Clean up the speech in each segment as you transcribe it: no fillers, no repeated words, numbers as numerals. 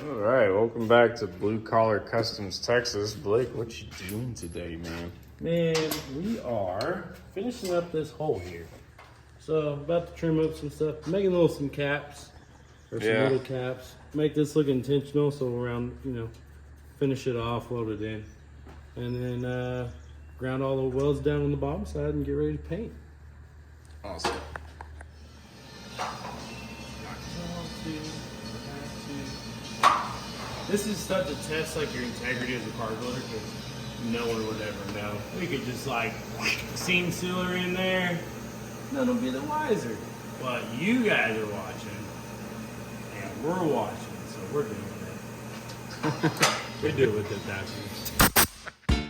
All right, welcome back to Blue Collar Customs Texas. Blake, what you doing today, man? Man, we are finishing up this hole here. So about to trim up some stuff, making some caps or some little caps. Make this look intentional, so around finish it off, load it in, and then ground all the welds down on the bottom side and get ready to paint. Awesome. This is stuff to test like your integrity as a car builder, because no one would ever know. We could just like seam sealer in there, none will be the wiser. But you guys are watching, and we're watching, so we're doing it. We do it with the taxis.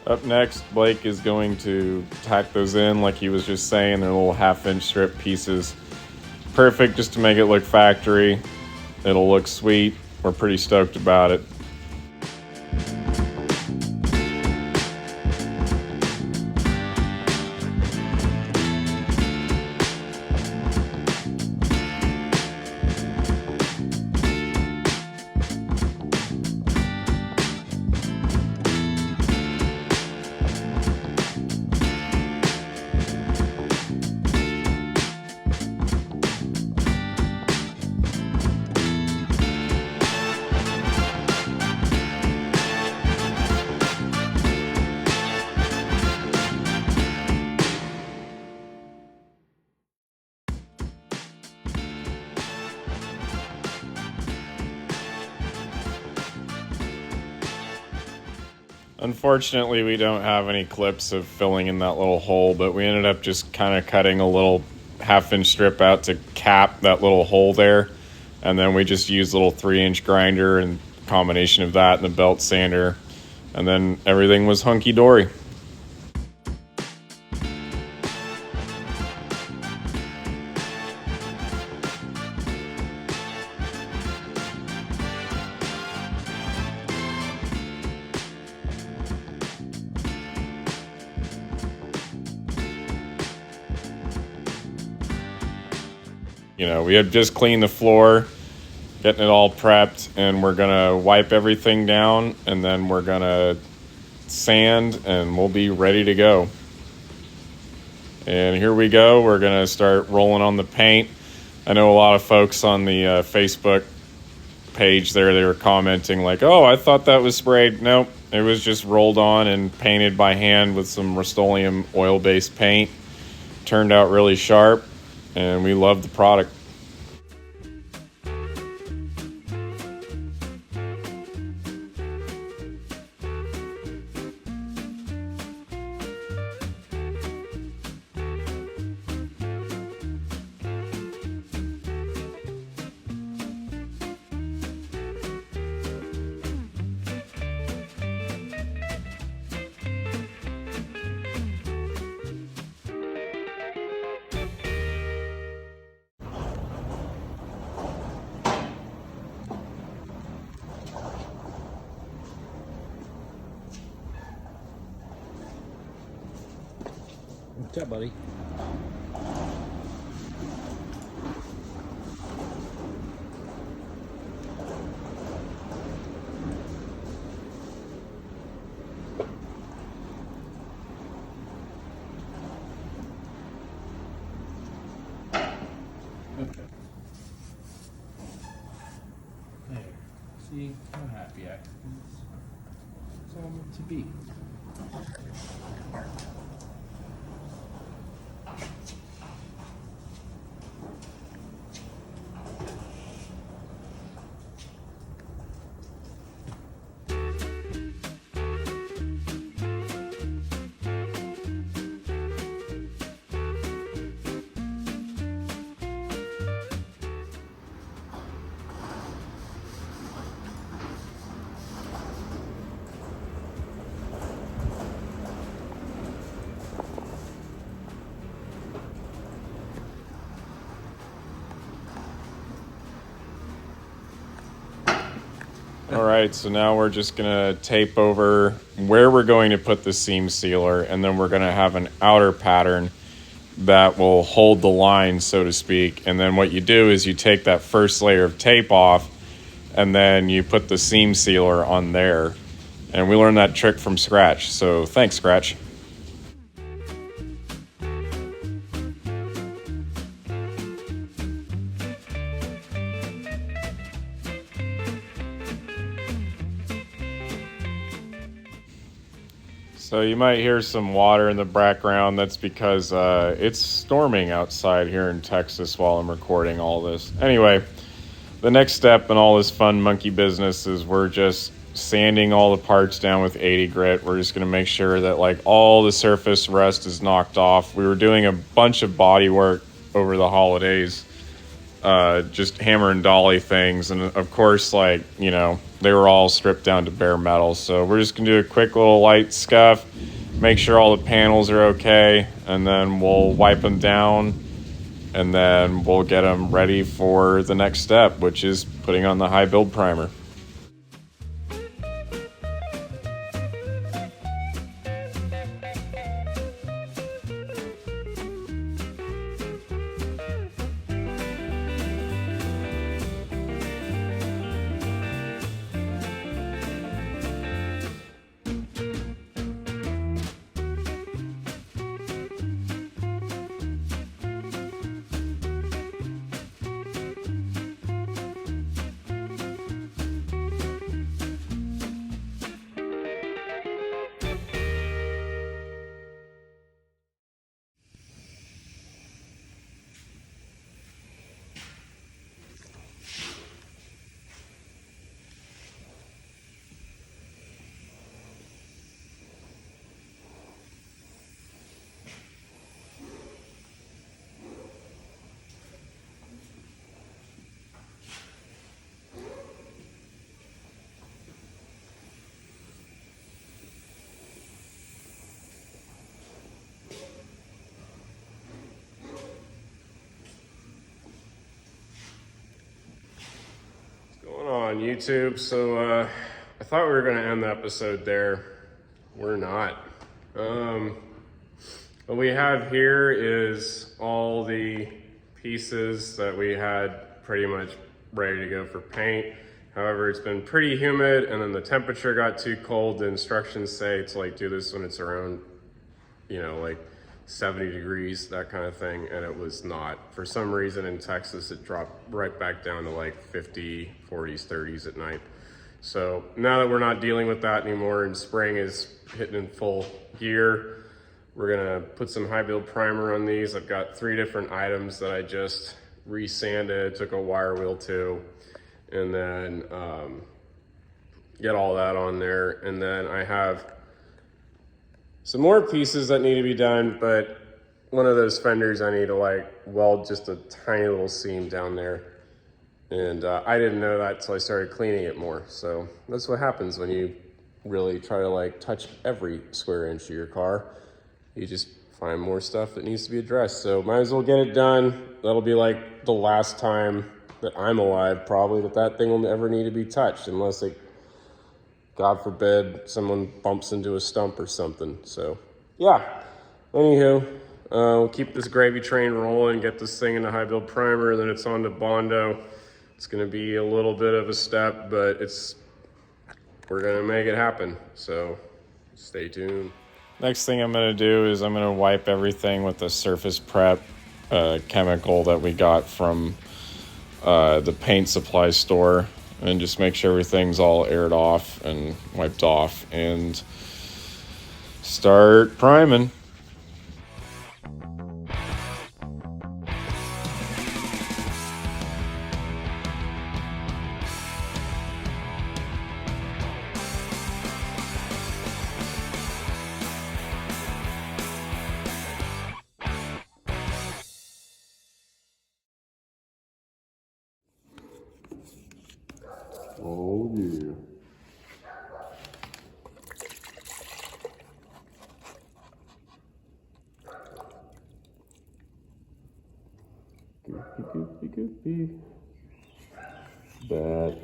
Up next, Blake is going to tack those in like he was just saying. They're little 1/2-inch strip pieces. Perfect just to make it look factory. It'll look sweet. We're pretty stoked about it. Unfortunately, we don't have any clips of filling in that little hole, but we ended up just kind of cutting a little 1/2-inch strip out to cap that little hole there. And then we just used a little 3-inch grinder and combination of that and the belt sander. And then everything was hunky-dory. We had just cleaned the floor, getting it all prepped, and we're gonna wipe everything down, and then we're gonna sand, and we'll be ready to go. And here we go. We're gonna start rolling on the paint. I know a lot of folks on the Facebook page there, they were commenting like, "Oh, I thought that was sprayed." Nope, it was just rolled on and painted by hand with some Rust-Oleum oil-based paint. Turned out really sharp, and we love the product. What's up, buddy? Okay. There. See how happy I am. It's all meant to be. All right, so now we're just gonna tape over where we're going to put the seam sealer, and then we're gonna have an outer pattern that will hold the line, so to speak. And then what you do is you take that first layer of tape off, and then you put the seam sealer on there. And we learned that trick from Scratch, so thanks, Scratch. So you might hear some water in the background. That's because it's storming outside here in Texas while I'm recording all this. Anyway, the next step in all this fun monkey business is we're just sanding all the parts down with 80 grit. We're just going to make sure that like all the surface rust is knocked off. We were doing a bunch of body work over the holidays, just hammer and dolly things, and of course, like, you know, they were all stripped down to bare metal. So we're just gonna do a quick little light scuff, make sure all the panels are okay, and then we'll wipe them down, and then we'll get them ready for the next step, which is putting on the high build primer. On YouTube. So I thought we were going to end the episode there. We're not. What we have here is all the pieces that we had pretty much ready to go for paint. However, it's been pretty humid, and then the temperature got too cold. The instructions say to like do this when it's around, you know, like 70 degrees, that kind of thing, and it was not. For some reason in Texas, it dropped right back down to like 50, 40s, 30s at night. So now that we're not dealing with that anymore and spring is hitting in full gear, we're gonna put some high build primer on these. I've got 3 different items that I just resanded, took a wire wheel to, and then get all that on there. And then I have some more pieces that need to be done, but one of those fenders I need to like weld just a tiny little seam down there. And I didn't know that until I started cleaning it more. So that's what happens when you really try to like touch every square inch of your car. You just find more stuff that needs to be addressed. So might as well get it done. That'll be like the last time that I'm alive probably that thing will ever need to be touched, unless like, God forbid, someone bumps into a stump or something. So, yeah. Anywho, we'll keep this gravy train rolling, get this thing into high build primer, then it's on to Bondo. It's going to be a little bit of a step, but we're going to make it happen. So, stay tuned. Next thing I'm going to do is I'm going to wipe everything with the Surface Prep chemical that we got from the paint supply store. And just make sure everything's all aired off and wiped off, and start priming. Oh yeah. Goofy. Bad.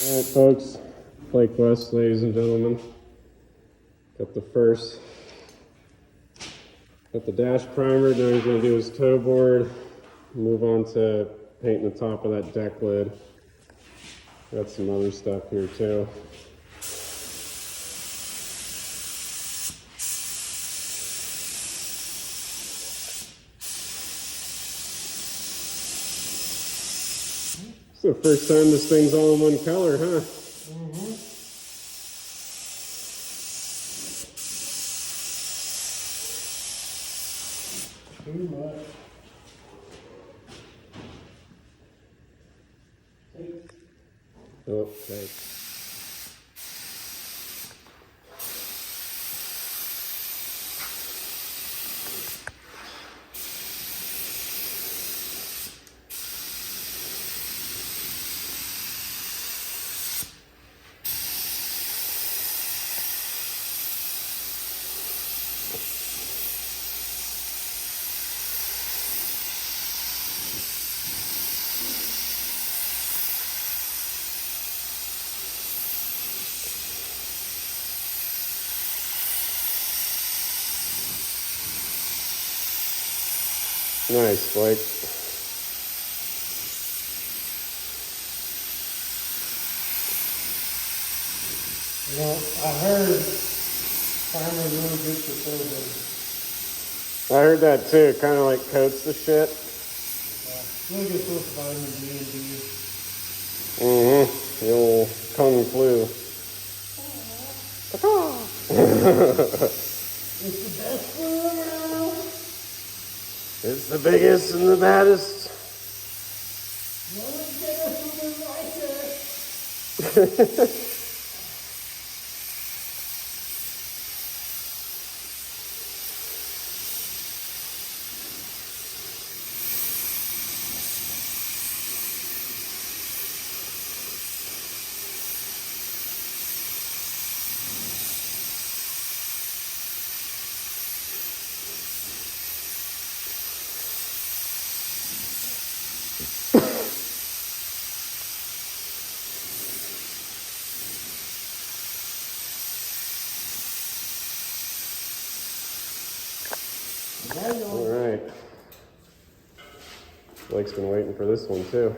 Alright folks, Flake West, ladies and gentlemen. Got the dash primer. Now he's going to do his toe board. Move on to painting the top of that deck lid. Got some other stuff here too. It's the first time this thing's all in one color, huh? Mm-hmm. Too much. Oh, okay. Nice, Blake. You know, I heard primer really good for soda. I heard that too. Kind of like coats the shit. Really good for vitamin D and D. Mm-hmm. The old kung flu. It's the best food around. It's the biggest and the baddest. No one's better than like it. All right. Blake's been waiting for this one too.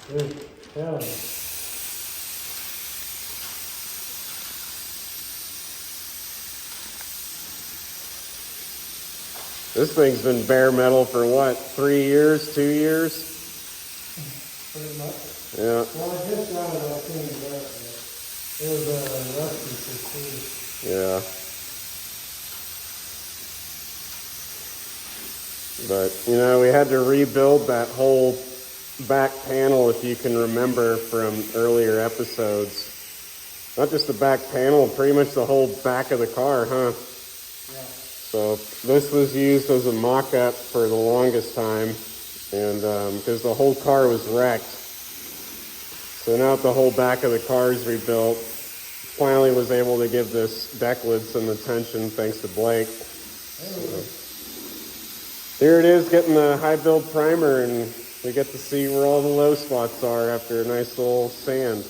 Good. Yeah. This thing's been bare metal for what, 3 years, 2 years? Pretty much. Yeah. Well, I just got it all cleaned up. It was rusty for 2. Yeah. But, you know, we had to rebuild that whole back panel, if you can remember from earlier episodes. Not just the back panel, pretty much the whole back of the car, huh? Yeah. So this was used as a mock-up for the longest time, and because the whole car was wrecked. So now that the whole back of the car is rebuilt, finally was able to give this deck lid some attention thanks to Blake. So, here it is, getting the high build primer, and we get to see where all the low spots are after a nice little sand.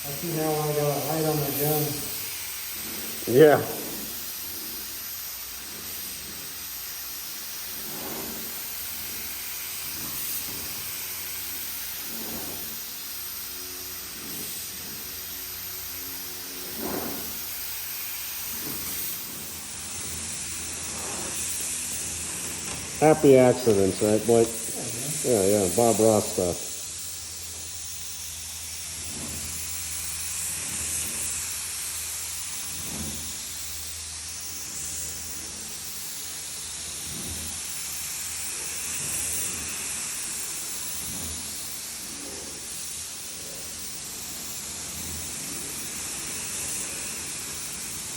I see now I got a height on my gun. Yeah. Happy accidents, right, Blake? Yeah, Bob Ross stuff.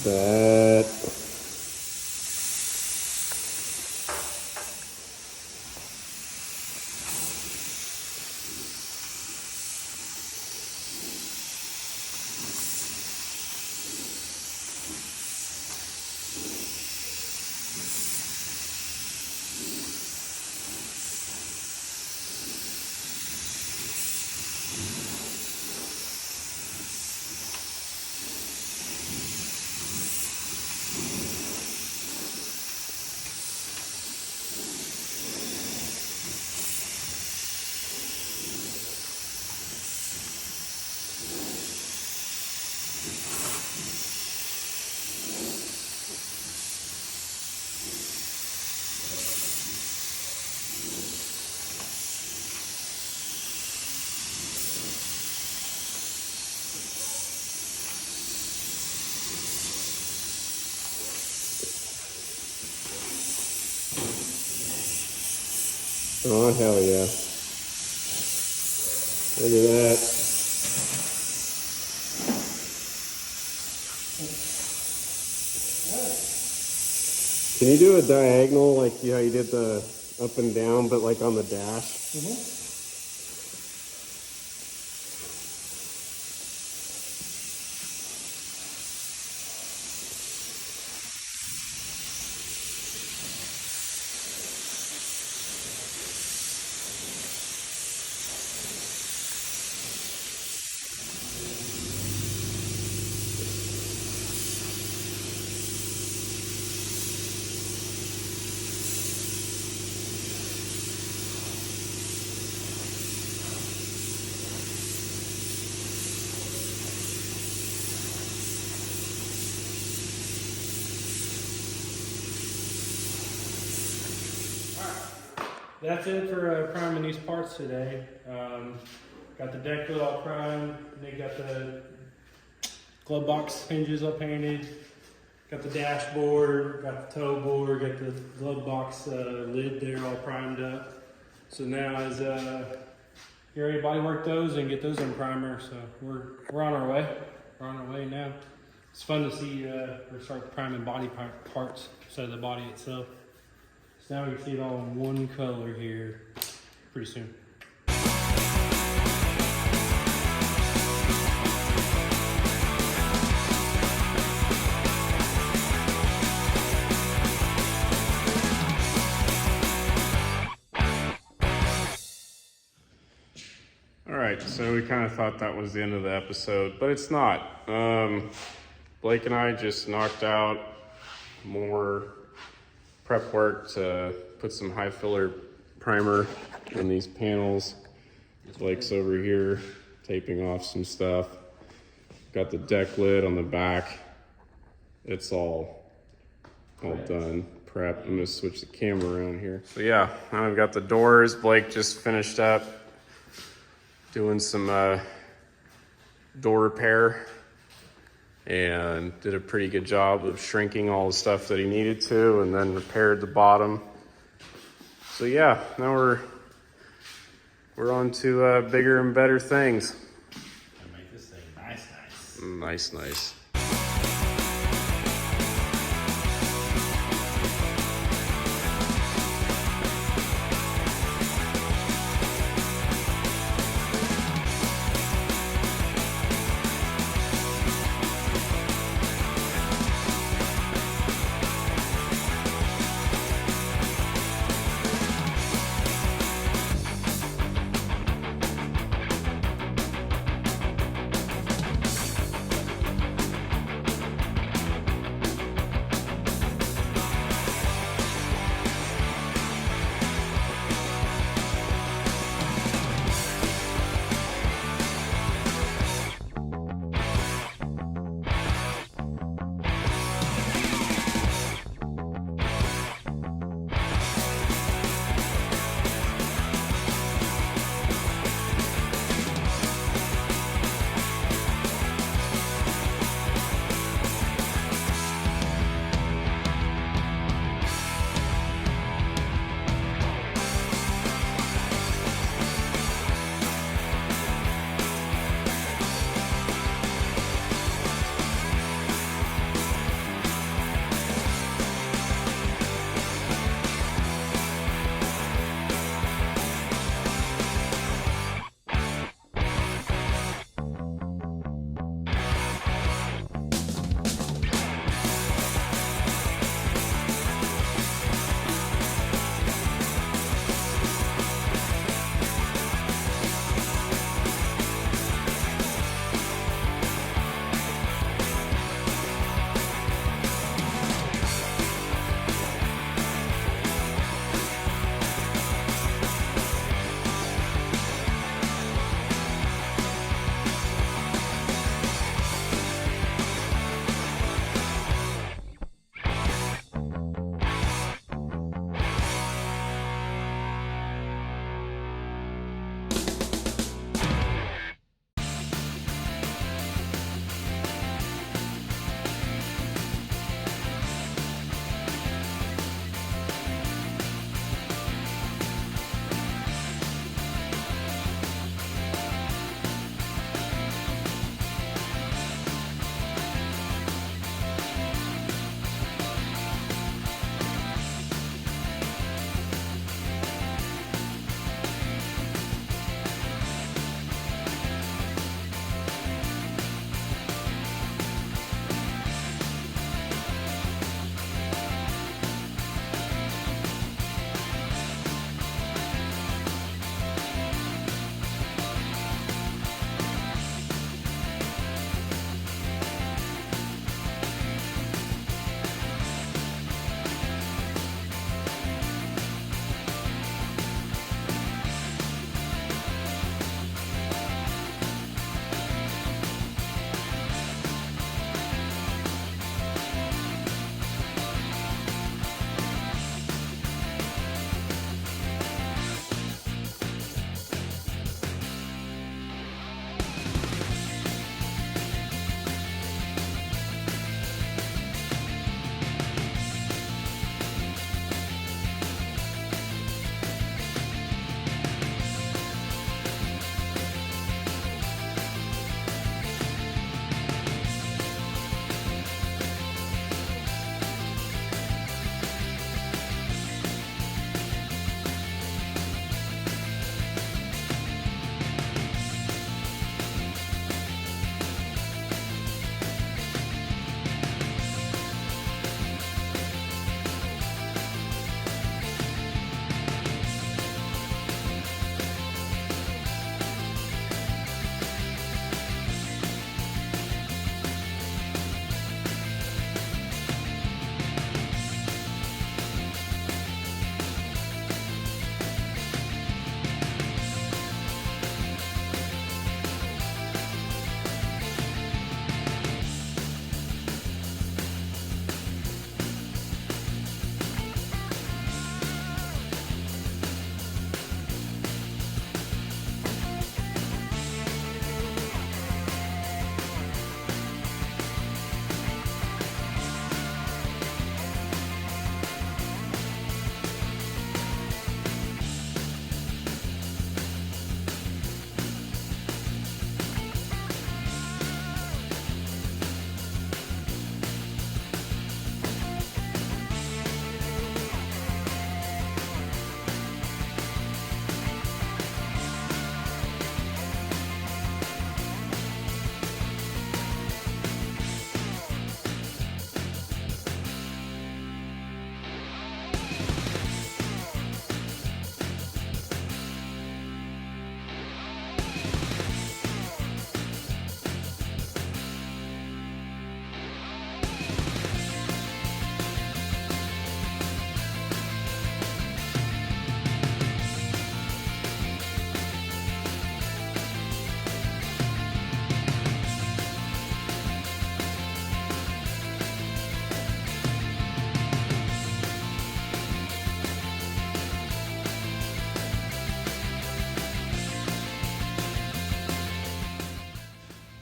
That. Oh, hell yeah. Look at that. Can you do a diagonal like how you did the up and down, but like on the dash? Mm-hmm. That's it for priming these parts today. Got the deck lid all primed. They got the glove box hinges all painted. Got the dashboard, got the toe board, got the glove box lid there all primed up. So now is get ready to body work those and get those in primer. So we're on our way. We're on our way now. It's fun to see or start priming body parts instead of the body itself. So now we can see it all in one color here pretty soon. All right, so we kind of thought that was the end of the episode, but it's not. Blake and I just knocked out more prep work to put some high filler primer in these panels. Blake's over here taping off some stuff. Got the deck lid on the back. It's all done. Prep. I'm gonna switch the camera around here. So yeah, now I've got the doors. Blake just finished up doing some door repair and did a pretty good job of shrinking all the stuff that he needed to, and then repaired the bottom. So yeah, now we're on to bigger and better things. I make this thing nice. Nice.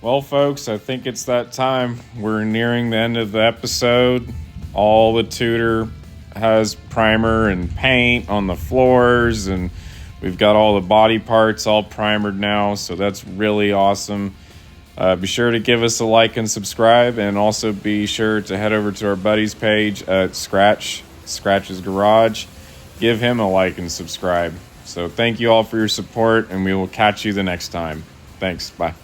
Well, folks, I think it's that time. We're nearing the end of the episode. All the Tudor has primer and paint on the floors, and we've got all the body parts all primered now, so that's really awesome. Be sure to give us a like and subscribe, and also be sure to head over to our buddy's page at Scratch's Garage. Give him a like and subscribe. So thank you all for your support, and we will catch you the next time. Thanks. Bye.